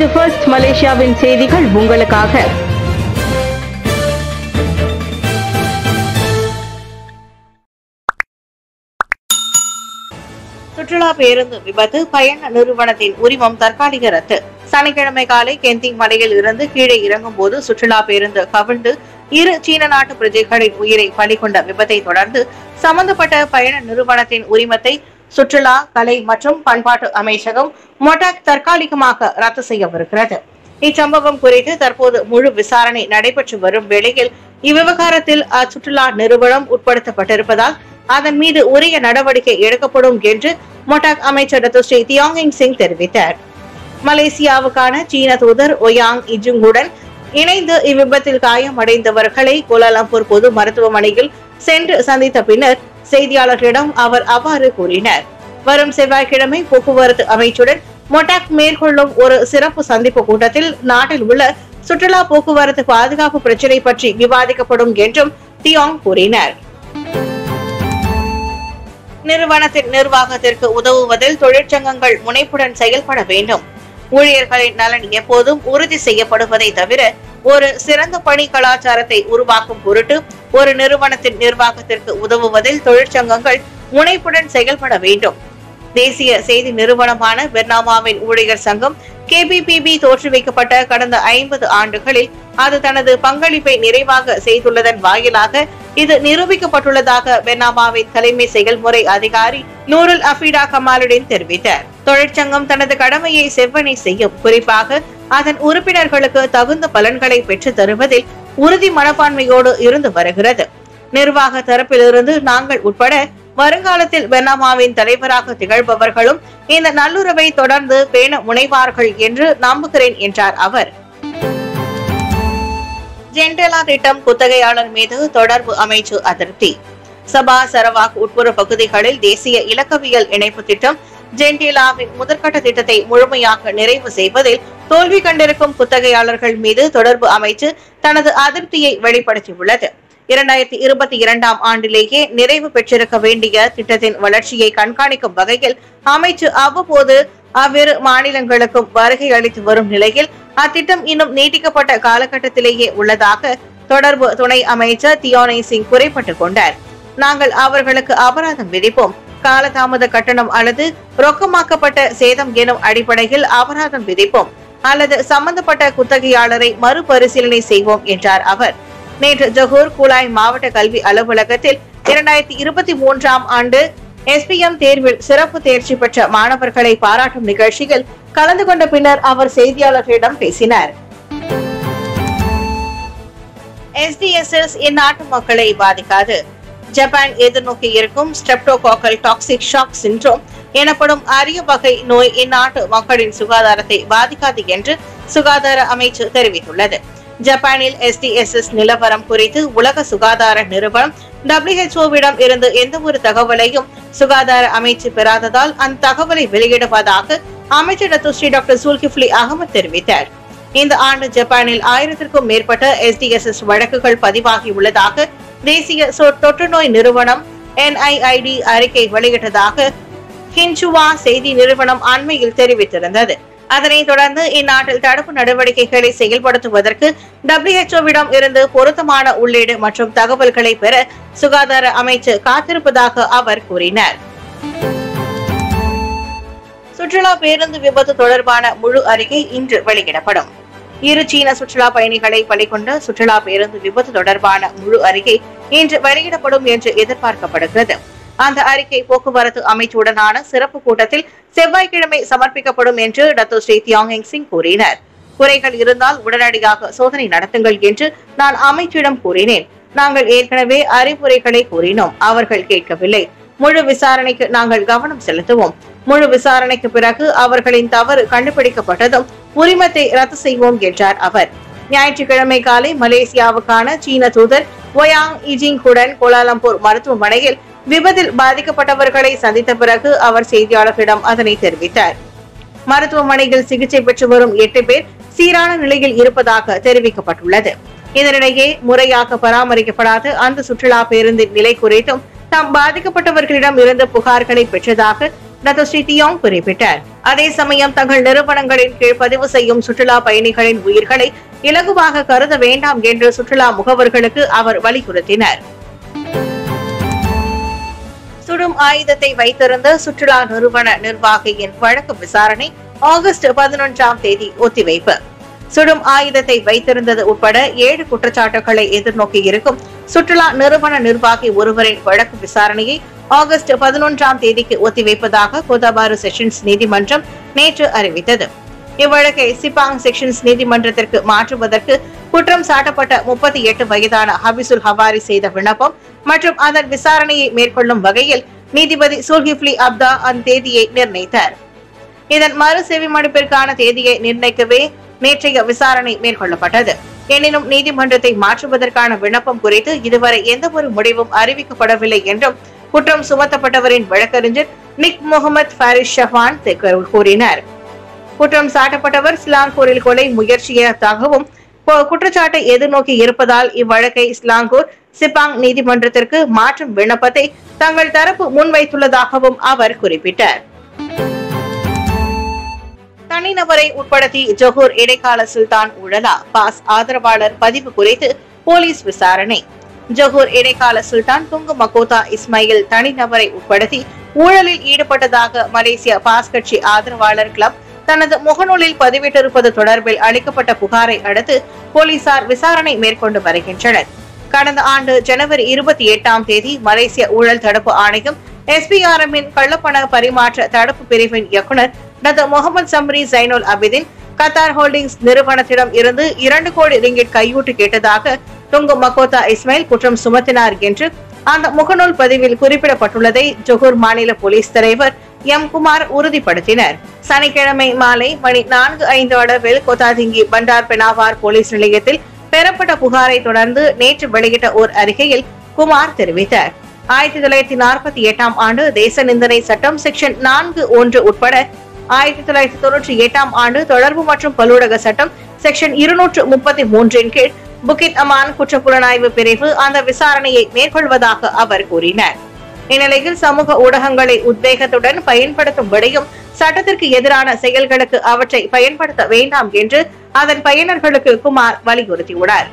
இது ஃபர்ஸ்ட் மலேசியாவின் செய்திகள் உங்களுக்காக. சுற்றுலா பேருந்து விபத்து, பயண நிறுவனத்தின் உரிமம் தற்காலிக ரத்து. சனிக்கிழமை காலை கெந்திங் மலையில் இருந்து கீழே இறங்கும் போது சுற்றுலா பேருந்து கவிழ்ந்து 2 சீன நாட்டு பிரஜைகளின் உயிரை பலிகொண்ட விபத்தை தொடர்ந்து சம்பந்தப்பட்ட பயண நிறுவனத்தின் உரிமத்தை சுற்றுலா, கலை மற்றும் பண்பாட்டு அமைச்சகம் மொட்டாக் தற்காலிகமாக ரத்து செய்யவிருக்கிறது. இச்சம்பவம் குறித்து தற்போது முழு விசாரணை நடைபெற்று வரும் வேளையில் இவ்விவகாரத்தில் அச்சுற்றுலா நிறுவனம் உட்படுத்தப்பட்டிருப்பதால் அதன் மீது உரிய நடவடிக்கை எடுக்கப்படும் என்று மொட்டாக் அமைச்சர் ஸ்ரீ தியாங்கிங் சிங் தெரிவித்தார். மலேசியாவுக்கான சீன தூதர் ஒயாங் இஜுங்குடன் இணைந்து இவ்விபத்தில் காயமடைந்தவர்களை கோலாலம்பூர் பொது மருத்துவமனையில் சென்று சந்தித்த பின்னர் செய்தியாளர்களிடம் அவர் அவ்வாறு கூறினார். வரும் செவ்வாய்க்கிழமை போக்குவரத்து அமைச்சுடன் மொட்டாக் மேற்கொள்ளும் ஒரு சிறப்பு சந்திப்பு கூட்டத்தில் நாட்டில் உள்ள சுற்றுலா போக்குவரத்து பாதுகாப்பு பிரச்சினை பற்றி விவாதிக்கப்படும் என்றும் தியாங் கூறினார். நிறுவனத்தின் நிர்வாகத்திற்கு உதவுவதில் தொழிற்சங்கங்கள் முனைப்புடன் செயல்பட வேண்டும். ஊழியர்களின் நலன் எப்போதும் உறுதி செய்யப்படுவதை தவிர ஒரு சிறந்த பணி கலாச்சாரத்தை உருவாக்கும் பொருட்டு ஒரு நிறுவனத்தின் நிர்வாகத்திற்கு உதவுவதில் தொழிற்சங்கங்கள் முனைப்புடன் செயல்பட வேண்டும். தேசிய செய்தி நிறுவனமான பெர்னாமாவின் ஊழியர் சங்கம் KBPB தோற்றுவிக்கப்பட்ட கடந்த 50 ஆண்டுகளில் அது தனது பங்களிப்பை நிறைவாக செய்துள்ளதன் வாயிலாக இது நிரூபிக்கப்பட்டுள்ளதாக பெர்னாமாவின் தலைமை செயல்முறை அதிகாரி நூருல் அஃபீடா கமாலுடன் தெரிவித்தார். தொழிற்சங்கம் தனது கடமையை செவ்வனே செய்யும். குறிப்பாக அதன் உறுப்பினர்களுக்கு தகுந்த பலன்களை பெற்றுத் தருவதில் உறுதி மனப்பான்மையோடு இருந்து வருகிறது. நிர்வாக தரப்பிலிருந்து நாங்கள் உட்பட வருங்காலத்தில் பெர்னாமாவின் தலைவராக திகழ்பவர்களும் இந்த நல்லுறவை தொடர்ந்து பேண முனைவார்கள் என்று நம்புகிறேன் என்றார் அவர். ஜென்டேலா திட்டம் குத்தகையாளர் மீது தொடர்பு அமைச்சு அதிருப்தி. சபா சரவாக் உட்புற பகுதிகளில் தேசிய இலக்கவியல் இணைப்பு திட்டம் ஜென்டேலாவின் முதற்கட்ட திட்டத்தை முழுமையாக நிறைவு செய்வதில் தோல்வி கண்டிருக்கும் குத்தகையாளர்கள் மீது தொடர்பு அமைச்சு தனது அதிருப்தியை வெளிப்படுத்தியுள்ளது. 2022ஆம் ஆண்டிலேயே நிறைவு பெற்றிருக்க வேண்டிய திட்டத்தின் வளர்ச்சியை கண்காணிக்கும் வகையில் அமைச்சு அவ்வப்போது அவ்விரு மாநிலங்களுக்கும் வருகை அளித்து வரும் நிலையில் அத்திட்டம் இன்னும் நீட்டிக்கப்பட்ட காலகட்டத்திலேயே உள்ளதாக தொடர்பு துணை அமைச்சர் தியோனை சிங் குறைப்பட்டுக் கொண்டார். நாங்கள் அவர்களுக்கு அபராதம் விதிப்போம். காலதாமத கட்டணம் அல்லது ரொக்கமாக்கப்பட்ட சேதம் எனும் அடிப்படையில் அபராதம் விதிப்போம் அல்லது சம்பந்தப்பட்ட குத்தகையாளரை மறுபரிசீலனை செய்வோம் என்றார் அவர். நேற்று ஜொஹூர் கூலாய் மாவட்ட கல்வி அலுவலகத்தில் 2023ஆம் ஆண்டு SPM தேர்வில் சிறப்பு தேர்ச்சி பெற்ற மாணவர்களை பாராட்டும் நிகழ்ச்சியில் கலந்து கொண்ட பின்னர் அவர் செய்தியாளர்களிடம் பேசினார். SDSS இந்நாட்டு மக்களை பாதிக்காது. ஜப்பான் எதிர்நோக்கி இருக்கும் ஸ்ட்ரெப்டோகாக்கல் டாக்ஸிக் ஷாக் சிண்ட்ரோம் எனப்படும் அரிய வகை நோய் இந்நாட்டு மக்களின் சுகாதாரத்தை பாதிக்காது என்று சுகாதார அமைச்சு தெரிவித்துள்ளது. ஜப்பானில் SDSS நிலவரம் குறித்து உலக சுகாதார நிறுவனம் WHO-விடம் இருந்து எந்த ஒரு தகவலையும் சுகாதார அமைச்சு பெறாததால் அந்த தகவலை வெளியிடுவதாக அமைச்சர் டாக்டர் சுல்கிஃப்லி அகமது தெரிவித்தார். இந்த ஆண்டு ஜப்பானில் 1000க்கும் மேற்பட்ட SDSS வழக்குகள் பதிவாகியுள்ளதாக தேசிய தொற்று நோய் நிறுவனம் NIID அறிக்கை வெளியிட்டதாக ஹின்சுவா செய்தி நிறுவனம் அண்மையில் தெரிவித்திருந்தது. அதனைத் தொடர்ந்து இந்நாட்டில் தடுப்பு நடவடிக்கைகளை செயல்படுத்துவதற்கு WHO-விடம் இருந்து பொருத்தமான உள்ளீடு மற்றும் தகவல்களை பெற சுகாதார அமைச்சு காத்திருப்பதாக அவர் கூறினார். சுற்றுலா பேருந்து விபத்து தொடர்பான முழு அறிக்கை இன்று வெளியிடப்படும். 2 சீன சுற்றுலா பயணிகளை பலிகொண்ட சுற்றுலா பேருந்து விபத்து தொடர்பான முழு அறிக்கை இன்று வெளியிடப்படும் என்று எதிர்பார்க்கப்படுகிறது. அந்த அறிக்கை போக்குவரத்து அமைச்சுடனான சிறப்பு கூட்டத்தில் செவ்வாய்க்கிழமை சமர்ப்பிக்கப்படும் என்று ஸ்ரீ தியாங்கிங் சிங் கூறினார். குறைகள் இருந்தால் உடனடியாக சோதனை நடத்துங்கள் என்று நான் அமைச்சிடம் கூறினேன். நாங்கள் ஏற்கனவே அறிவுரைகளை கூறினோம். அவர்கள் கேட்கவில்லை. முழு விசாரணைக்கு நாங்கள் கவனம் செலுத்துவோம். முழு விசாரணைக்கு பிறகு அவர்களின் தவறு கண்டுபிடிக்கப்பட்டதும் உரிமத்தை ரத்து செய்வோம் என்றார் அவர். ஞாயிற்றுக்கிழமை காலை மலேசியாவுக்கான சீன தூதர் ஒயாங் இஜிங்குடன் கோலாலம்பூர் மருத்துவமனையில் விபத்தில் பாதிக்கப்பட்டவர்களை சந்தித்த பிறகு அவர் செய்தியாளர்களிடம் அதனை தெரிவித்தார். மருத்துவமனையில் சிகிச்சை பெற்று வரும் 8 பேர் சீரான நிலையில் இருப்பதாக தெரிவிக்கப்பட்டுள்ளது. இதனிடையே முறையாக பராமரிக்கப்படாத அந்த சுற்றுலா பேருந்தின் நிலை குறித்தும் தாம் பாதிக்கப்பட்டவர்களிடம் இருந்து புகார்களை பெற்றதாக ஸ்ரீ தியோங் குறிப்பிட்டார். அதே சமயம் தங்கள் நிறுவனங்களின் கீழ் பதிவு செய்யும் சுற்றுலா பயணிகளின் உயிர்களை இலகுவாக கருத வேண்டாம் என்று சுற்றுலா முகவர்களுக்கு அவர் வலியுறுத்தினார். சுடும் ஆயுதத்தை வைத்திருந்த சுற்றுலா நிறுவன நிர்வாகியின் வழக்கு விசாரணை ஆகஸ்ட் 11ஆம் தேதி ஒத்திவைப்பு. சுடும் ஆயுதத்தை வைத்திருந்தது உட்பட 7 குற்றச்சாட்டுகளை எதிர்நோக்கி இருக்கும் சுற்றுலா நிறுவன நிர்வாகி ஒருவரின் வழக்கு விசாரணையை ஆகஸ்ட் 11ஆம் தேதிக்கு ஒத்திவைப்பதாக கோதாபாரு செஷன்ஸ் நீதிமன்றம் நேற்று அறிவித்தது. இவ்வழக்கை சிப்பாங் செஷன்ஸ் நீதிமன்றத்திற்கு மாற்றுவதற்கு குற்றம் சாட்டப்பட்ட 38 வயதான ஹபிசுல் ஹவாரி செய்த விண்ணப்பம் மற்றும் அதன் விசாரணையை மேற்கொள்ளும் வகையில் நீதிபதி சுல்கிப்லி அப்தா அந்த தேதியை நிர்ணயித்தார். இதன் மறு செவிமடுப்பிற்கான தேதியை நிர்ணயிக்கவே நேற்றைய விசாரணை மேற்கொள்ளப்பட்டது. எனினும் நீதிமன்றத்தை மாற்றுவதற்கான விண்ணப்பம் குறித்து இதுவரை எந்த ஒரு முடிவும் அறிவிக்கப்படவில்லை என்றும் குற்றம் சுமத்தப்பட்டவரின் வழக்கறிஞர் நிக் முகமது பாரிஸ் ஷஹான் கூறினார். குற்றம் சாட்டப்பட்டவர் சிலாங்கூரில் கொலை முயற்சியதாகவும் குற்றச்சாட்டை எதிர்நோக்கி இருப்பதால் இவ்வழக்கை சிலாங்கூர் சிப்பாங் நீதிமன்றத்திற்கு மாற்றும் விண்ணப்பத்தை தங்கள் தரப்பு முன்வைத்துள்ளதாகவும் அவர் குறிப்பிட்டார். தனிநபரை உட்படுத்தி ஜொஹூர் இடைக்கால சுல்தான் ஊழலா பாஸ் ஆதரவாளர் பதிவு குறித்து போலீஸ் விசாரணை. ஜொஹூர் இடைக்கால சுல்தான் துங்கு மக்கோத்தா இஸ்மாயில் தனிநபரை உட்படுத்தி ஊழலில் ஈடுபட்டதாக மலேசிய பாஸ் கட்சி ஆதரவாளர் கிளப் தனது முகநூலில் பதிவிட்டிருப்பது தொடர்பில் அளிக்கப்பட்ட புகாரை அடுத்து போலீசார் விசாரணை மேற்கொண்டு வருகின்றனர். கடந்த ஆண்டு ஜனவரி 28ஆம் தேதி மலேசிய ஊழல் தடுப்பு ஆணையம் SPRM-இன் கள்ளப்பண பரிமாற்ற தடுப்பு பிரிவின் இயக்குநர் Datuk Mohamad Samri Zainul Abidin Qatar Holdings நிறுவனத்திடம் இருந்து 2 கோடி ரிங்கிட் கையூட்டு கேட்டதாக துங்கு மக்கோத்தா இஸ்மாயில் குற்றம் சுமத்தினார் என்று அந்த முகநூல் பதிவில் குறிப்பிடப்பட்டுள்ளதை ஜொஹூர் மாநில போலீஸ் தலைவர் எம் குமார் உறுதிப்படுத்தினர். சனிக்கிழமை மாலை மணி 4:05 அளவில் கொத்தாதிங்கி பண்டார் பெனாவார் போலீஸ் நிலையத்தில் பெறப்பட்ட புகாரை தொடர்ந்து நேற்று வெளியிட்ட ஓர் அறிக்கையில் குமார் தெரிவித்தார். 1948ஆம் ஆண்டு தேச நிந்தனை சட்டம் செக்ஷன் 4(1) உட்பட 1998ஆம் ஆண்டு தொடர்பு மற்றும் பல்லூடக சட்டம் செக்ஷன் 233 கீழ் புகித் அமான் குற்றப்புலனாய்வு பிரிவு அந்த விசாரணையை மேற்கொள்வதாக அவர் கூறினார். இந்நிலையில் சமூக ஊடகங்களை உத்வேகத்துடன் பயன்படுத்தும்படியும் சட்டத்திற்கு எதிரான செயல்களுக்கு அவற்றை பயன்படுத்த வேண்டாம் என்று அதன் பயனர்களுக்கு குமார் வலியுறுத்தியுள்ளார்.